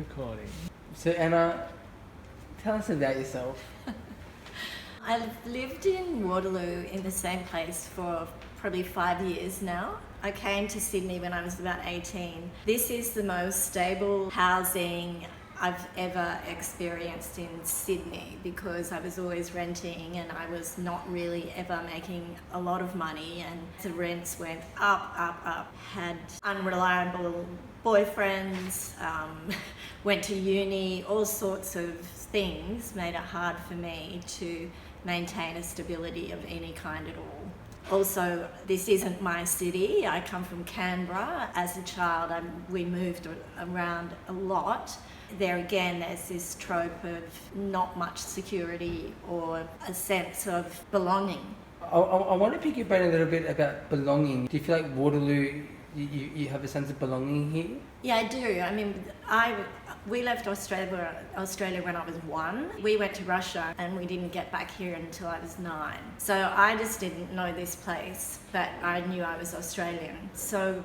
recording. So Anna, tell us about yourself. I've lived in Waterloo in the same place for probably 5 years now. I came to Sydney when I was about 18. This is the most stable housing I've ever experienced in Sydney because I was always renting and I was not really ever making a lot of money, and the rents went up. Had unreliable boyfriends, went to uni, all sorts of things made it hard for me to maintain a stability of any kind at all. Also, this isn't my city. I come from Canberra. As a child, we moved around a lot. There again, there's this trope of not much security or a sense of belonging. I want to pick your brain a little bit about belonging. Do you feel like Waterloo, you have a sense of belonging here? Yeah, I do. I mean, we left Australia when I was 1. We went to Russia and we didn't get back here until I was 9. So I just didn't know this place, but I knew I was Australian. So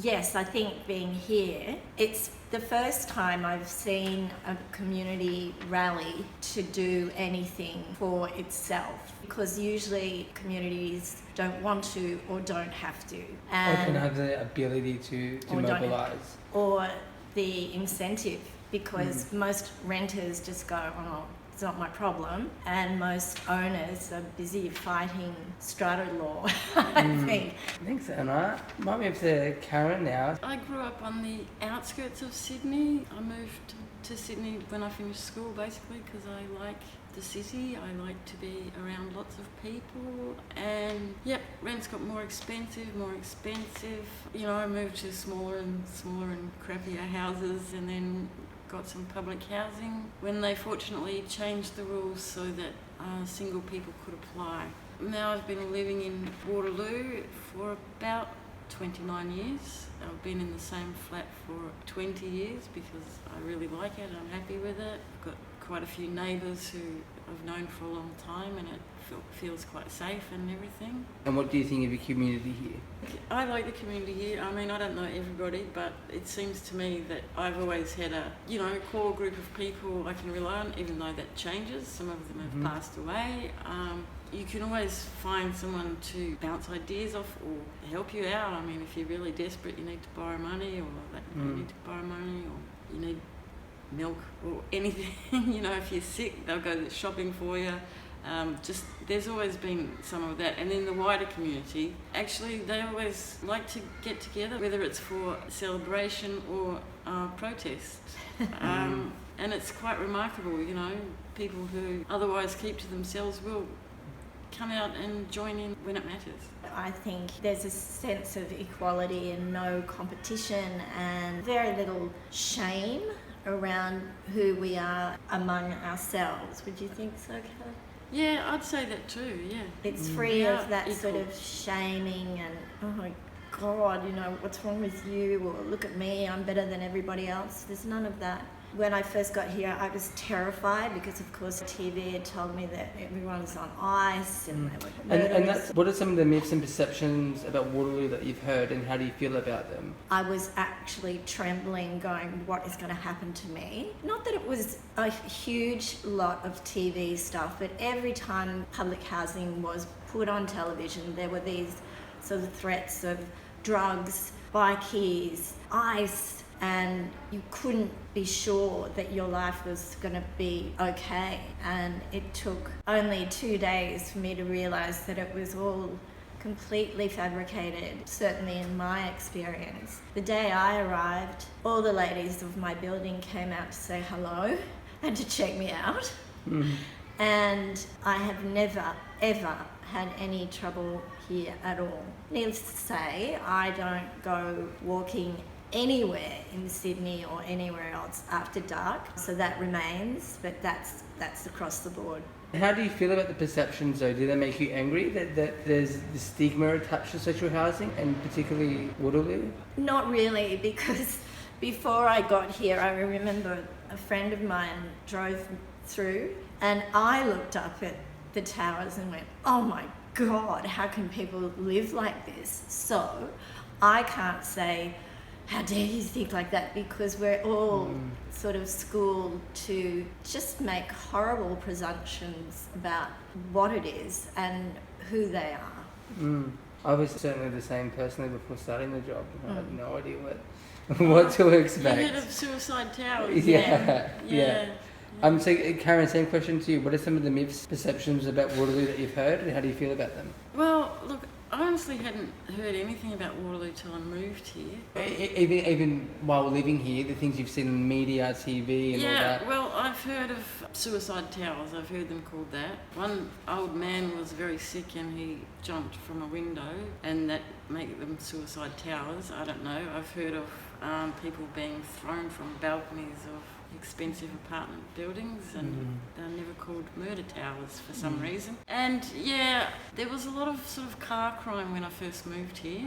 yes, I think being here, it's the first time I've seen a community rally to do anything for itself, because usually communities don't want to or don't have to. Or don't have the ability to mobilise. Or the incentive, because most renters just go, oh, it's not my problem, and most owners are busy fighting strata law, I think. Thanks, Anna. Might move to Karyn now. I grew up on the outskirts of Sydney. I moved to Sydney when I finished school, basically, because I like the city. I like to be around lots of people, and rents got more expensive. You know, I moved to smaller and crappier houses, and then got some public housing when they fortunately changed the rules so that single people could apply. Now I've been living in Waterloo for about 29 years. I've been in the same flat for 20 years because I really like it. I'm happy with it. I've got quite a few neighbours who I've known for a long time, and it feels quite safe and everything. And what do you think of your community here? I like the community here. I mean, I don't know everybody, but it seems to me that I've always had a core group of people I can rely on, even though that changes. Some of them have passed away. You can always find someone to bounce ideas off or help you out. I mean, if you're really desperate, you need to borrow money, or you need to borrow money, or you need milk or anything. If you're sick, they'll go shopping for you. There's always been some of that. And in the wider community, actually, they always like to get together, whether it's for celebration or protest. And it's quite remarkable, people who otherwise keep to themselves will come out and join in when it matters. I think there's a sense of equality and no competition and very little shame around who we are among ourselves. Would you think so, Kelly? Yeah, I'd say that too, yeah. It's free of that sort of shaming and, oh my God, what's wrong with you? Or look at me, I'm better than everybody else. There's none of that. When I first got here, I was terrified because, of course, TV had told me that everyone was on ice and they were murderers. What are some of the myths and perceptions about Waterloo that you've heard, and how do you feel about them? I was actually trembling, going, what is going to happen to me? Not that it was a huge lot of TV stuff, but every time public housing was put on television, there were these sort of threats of drugs, bikies, ice, and you couldn't be sure that your life was going to be okay. And it took only 2 days for me to realise that it was all completely fabricated, certainly in my experience. The day I arrived, all the ladies of my building came out to say hello and to check me out. And I have never, ever had any trouble here at all. Needless to say, I don't go walking anywhere in Sydney or anywhere else after dark, so that remains, but that's across the board. How do you feel about the perceptions though? Do they make you angry that there's the stigma attached to social housing, and particularly Waterloo? Not really, because before I got here, I remember a friend of mine drove through and I looked up at the towers and went, oh my God, how can people live like this? So I can't say how dare you think like that, because we're all sort of schooled to just make horrible presumptions about what it is and who they are. I was certainly the same personally before starting the job. I had no idea what to expect. You heard of suicide towers? Yeah. Yeah. So Karyn, same question to you. What are some of the myths, perceptions about Waterloo that you've heard, and how do you feel about them? Well, look, I honestly hadn't heard anything about Waterloo till I moved here. Even while living here, the things you've seen in media, TV and all that. Yeah, well, I've heard of suicide towers. I've heard them called that. One old man was very sick and he jumped from a window, and that made them suicide towers. I don't know. I've heard of people being thrown from balconies of expensive apartment buildings, and they're never called murder towers for some reason. And yeah, there was a lot of sort of car crime when I first moved here.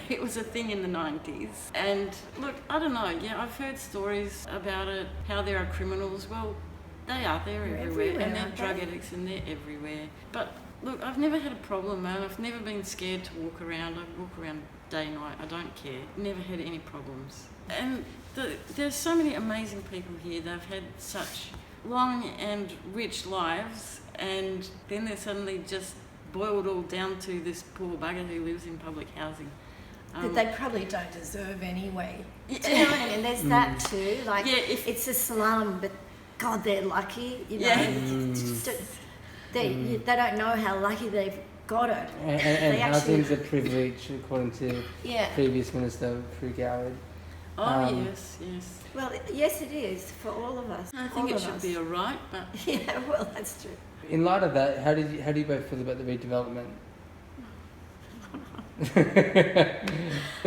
It was a thing in the 90s. And look, I don't know, yeah, I've heard stories about it, how there are criminals. Well, they're everywhere, and they're drug addicts, and they're everywhere. But look, I've never had a problem, man. I've never been scared to walk around. I walk around day, night, I don't care. Never had any problems. And there's so many amazing people here. They've had such long and rich lives, and then they're suddenly just boiled all down to this poor bugger who lives in public housing. That they probably don't deserve anyway. Do you know what I mean? There's that too. Like, it's a slum, but God, they're lucky. You know, they don't know how lucky they've got it. And housing's a privilege, according to previous Minister Fru Goward. Yes. Well, yes, it is for all of us. I think it should be a right, but yeah, well, that's true. In light of that, how do you both feel about the redevelopment?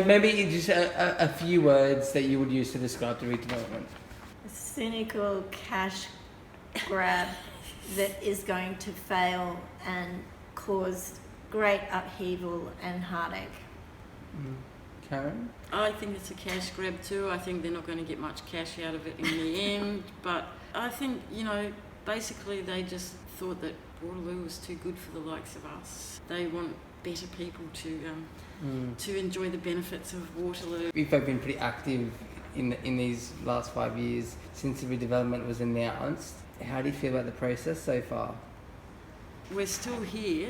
Maybe just a few words that you would use to describe the redevelopment. A cynical cash grab that is going to fail and cause great upheaval and heartache. Karyn? I think it's a cash grab too. I think they're not going to get much cash out of it in the end. But I think, basically they just thought that Waterloo was too good for the likes of us. They want better people to enjoy the benefits of Waterloo. We've both been pretty active in these last 5 years since the redevelopment was announced. How do you feel about the process so far? We're still here.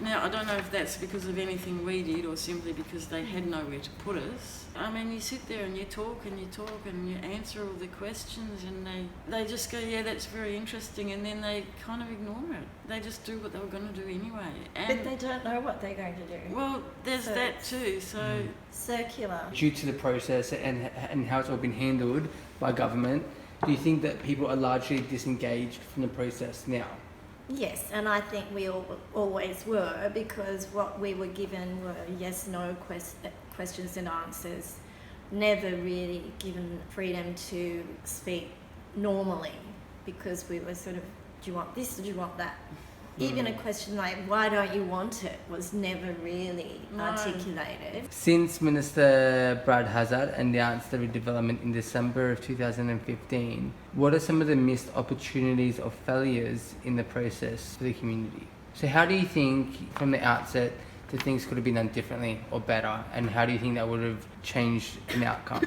Now, I don't know if that's because of anything we did or simply because they had nowhere to put us. I mean, you sit there and you talk and you answer all the questions, and they just go, yeah, that's very interesting, and then they kind of ignore it. They just do what they were going to do anyway. But they don't know what they're going to do. Well, there's that too, so... Circular. Due to the process and how it's all been handled by government, do you think that people are largely disengaged from the process now? Yes, and I think we always were, because what we were given were yes/no questions and answers, never really given freedom to speak normally, because we were sort of, do you want this or do you want that? Even a question like, why don't you want it, was never really articulated. Since Minister Brad Hazzard announced the redevelopment in December of 2015, what are some of the missed opportunities or failures in the process for the community? So how do you think from the outset that things could have been done differently or better, and how do you think that would have changed an outcome?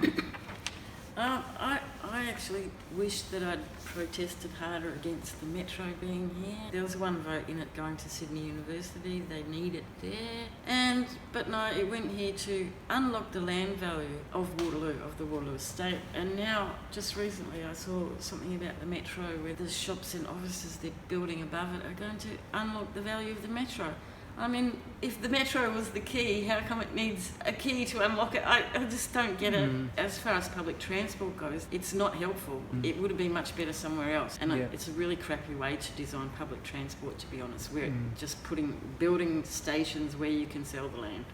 I actually wish that I'd protested harder against the metro being here. There was one vote in it going to Sydney University. They need it there. But no, it went here to unlock the land value of Waterloo, of the Waterloo estate. And now, just recently, I saw something about the metro where the shops and offices they're building above it are going to unlock the value of the metro. I mean, if the metro was the key, how come it needs a key to unlock it? I just don't get it. As far as public transport goes, it's not helpful. It would have been much better somewhere else. And it's a really crappy way to design public transport, to be honest. We're just building stations where you can sell the land.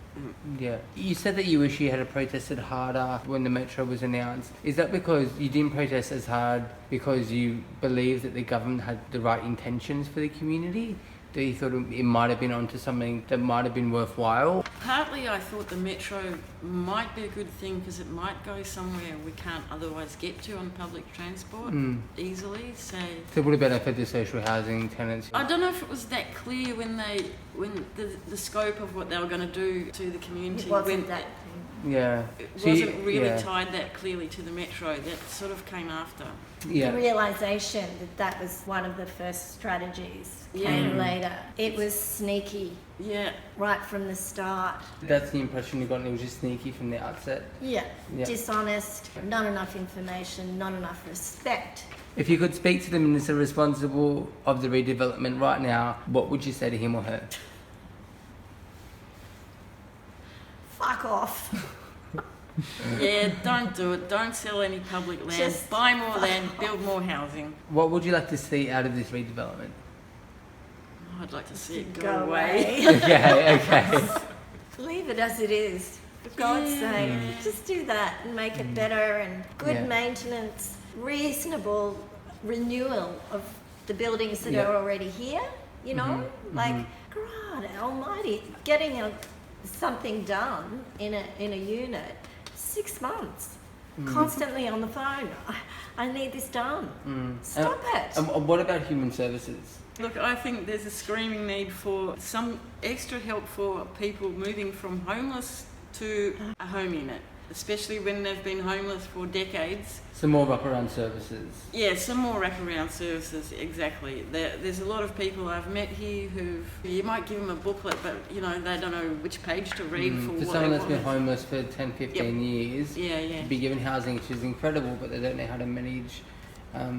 Yeah. You said that you wish you had protested harder when the metro was announced. Is that because you didn't protest as hard because you believe that the government had the right intentions for the community? Do you thought it might have been onto something that might have been worthwhile? Partly I thought the metro might be a good thing because it might go somewhere we can't otherwise get to on public transport easily. So it would have benefited the social housing tenants. I don't know if it was that clear when the scope of what they were going to do to the community. It wasn't that Yeah. It So you- wasn't really yeah. tied that clearly to the metro. That sort of came after. Yeah. The realisation that that was one of the first strategies came Mm. later. It was sneaky Yeah, right from the start. That's the impression you got, and it was just sneaky from the outset. Yeah. Yeah. Dishonest, not enough information, not enough respect. If you could speak to the minister responsible of the redevelopment right now, what would you say to him or her? Fuck off. yeah. Don't do it. Don't sell any public land. Just Buy more land. Build more housing. What would you like to see out of this redevelopment? Oh, I'd like to see it Go go away. Okay. Leave it as it is. For God's Yeah. sake, just do that and make it better and good Yeah. maintenance, reasonable renewal of the buildings that Yeah. are already here. You know, like God Almighty, getting something done in a unit, 6 months, constantly on the phone. I need this done. Stop it. And what about human services? Look, I think there's a screaming need for some extra help for people moving from homeless to a home unit, especially when they've been homeless for decades. Some more wraparound services. Yeah, some more wraparound services, exactly. There's a lot of people I've met here who you might give them a booklet, but you know they don't know which page to read for For what someone they that's been want. homeless for 10, 15 years, Yeah, yeah. to be given housing, which is incredible, but they don't know how to manage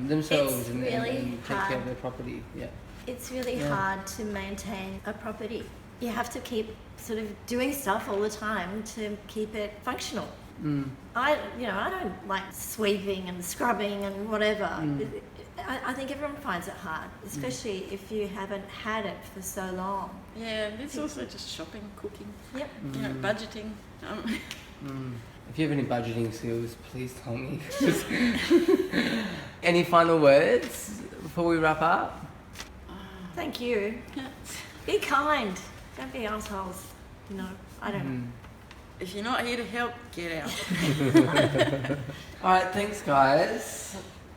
themselves It's and really take care hard. of their property. Yeah. It's really Yeah. hard to maintain a property. You have to keep sort of doing stuff all the time to keep it functional. I don't like sweeping and scrubbing and whatever. I think everyone finds it hard, especially if you haven't had it for so long. Yeah, it's also just shopping, cooking, Yep. you know, budgeting. If you have any budgeting skills, please tell me. Any final words before we wrap up? Thank you. Be kind. Don't be assholes. You know, I don't know. If you're not here to help, get out. All right, thanks, guys.